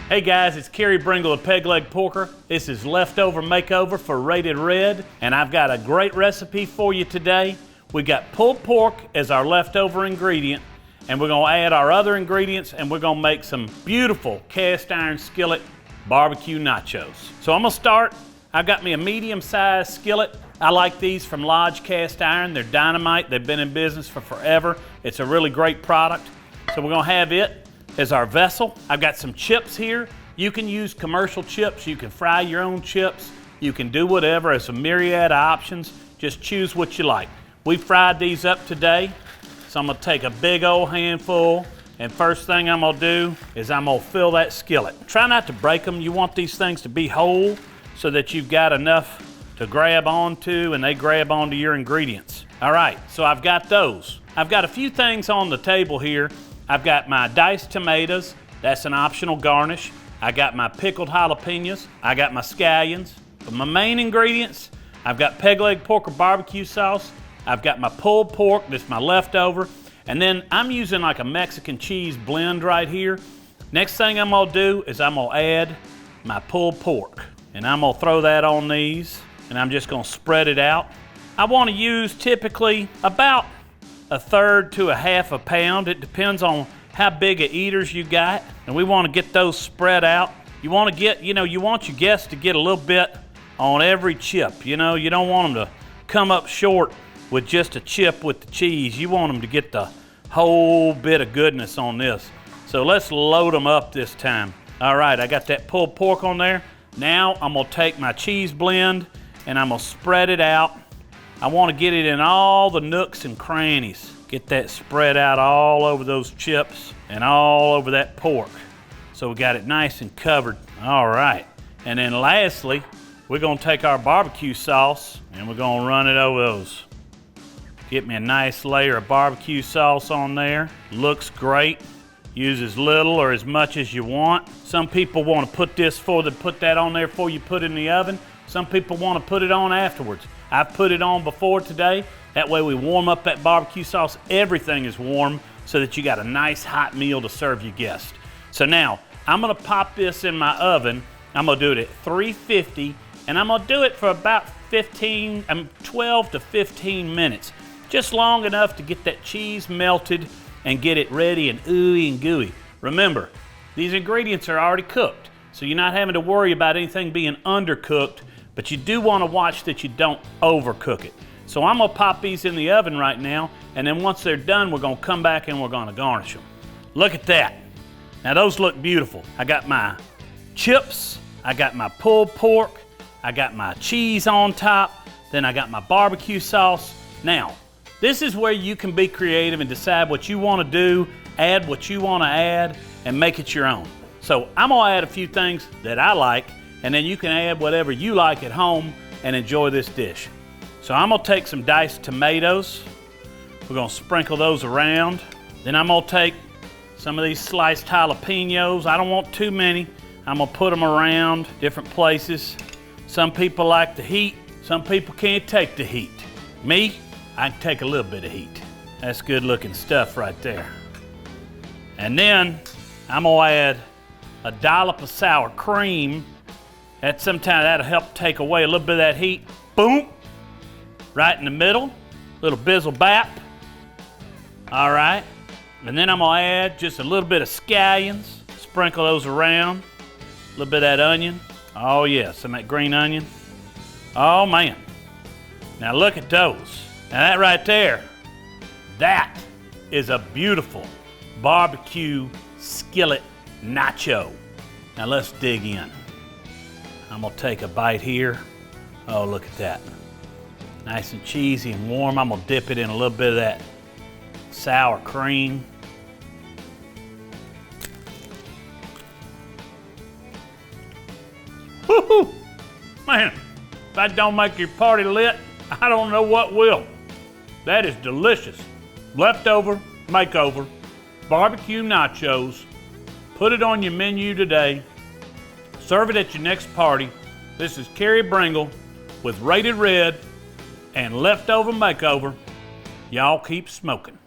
Hey guys, it's Carey Bringle of Peg Leg Porker. This is Leftover Makeover for Rated Red, and I've got a great recipe for you today. We got pulled pork as our leftover ingredient, and we're gonna add our other ingredients, and we're gonna make some beautiful cast iron skillet BBQ nachos. So I'm gonna start. I've got me a medium-sized skillet. I like these from Lodge Cast Iron. They're dynamite. They've been in business for forever. It's a really great product. So we're gonna have it as our vessel. I've got some chips here. You can use commercial chips. You can fry your own chips. You can do whatever. There's a myriad of options. Just choose what you like. We fried these up today. So I'm gonna take a big old handful, and first thing I'm gonna do is I'm gonna fill that skillet. Try not to break them. You want these things to be whole so that you've got enough to grab onto and they grab onto your ingredients. All right, so I've got those. I've got a few things on the table here. I've got my diced tomatoes. That's an optional garnish. I got my pickled jalapenos. I got my scallions. But my main ingredients, I've got peg leg pork or barbecue sauce. I've got my pulled pork, that's my leftover. And then I'm using like a Mexican cheese blend right here. Next thing I'm gonna do is I'm gonna add my pulled pork. And I'm gonna throw that on these, and I'm just gonna spread it out. I wanna use typically about 1/3 to 1/2 pound. It depends on how big of eaters you got. And we wanna get those spread out. You wanna get, you want your guests to get a little bit on every chip. You don't want them to come up short with just a chip with the cheese. You want them to get the whole bit of goodness on this. So let's load them up this time. All right, I got that pulled pork on there. Now I'm gonna take my cheese blend and I'm gonna spread it out. I wanna get it in all the nooks and crannies. Get that spread out all over those chips and all over that pork. So we got it nice and covered. All right, and then lastly, we're gonna take our barbecue sauce and we're gonna run it over those. Get me a nice layer of barbecue sauce on there. Looks great. Use as little or as much as you want. Some people want to put that on there before you put it in the oven. Some people want to put it on afterwards. I've put it on before today. That way we warm up that barbecue sauce. Everything is warm so that you got a nice hot meal to serve your guests. So now I'm gonna pop this in my oven. I'm gonna do it at 350 and I'm gonna do it for about 12 to 15 minutes. Just long enough to get that cheese melted and get it ready and ooey and gooey. Remember, these ingredients are already cooked, so you're not having to worry about anything being undercooked, but you do want to watch that you don't overcook it. So I'm gonna pop these in the oven right now, and then once they're done, we're gonna come back and we're gonna garnish them. Look at that. Now those look beautiful. I got my chips, I got my pulled pork, I got my cheese on top, then I got my barbecue sauce. Now, this is where you can be creative and decide what you want to do, add what you want to add, and make it your own. So I'm going to add a few things that I like, and then you can add whatever you like at home and enjoy this dish. So I'm going to take some diced tomatoes. We're going to sprinkle those around. Then I'm going to take some of these sliced jalapenos. I don't want too many. I'm going to put them around different places. Some people like the heat. Some people can't take the heat. Me, I can take a little bit of heat. That's good looking stuff right there. And then I'm gonna add a dollop of sour cream. Sometimes that'll help take away a little bit of that heat. Boom, right in the middle, little bizzle bap. All right, and then I'm gonna add just a little bit of scallions. Sprinkle those around, a little bit of that onion. Oh yeah, some of that green onion. Oh man, now look at those. Now that right there, that is a beautiful barbecue skillet nacho. Now let's dig in. I'm gonna take a bite here. Oh, look at that. Nice and cheesy and warm. I'm gonna dip it in a little bit of that sour cream. Woo-hoo! Man, if that don't make your party lit, I don't know what will. That is delicious. Leftover Makeover barbecue nachos. Put it on your menu today. Serve it at your next party. This is Carey Bringle with Rated Red and Leftover Makeover. Y'all keep smoking.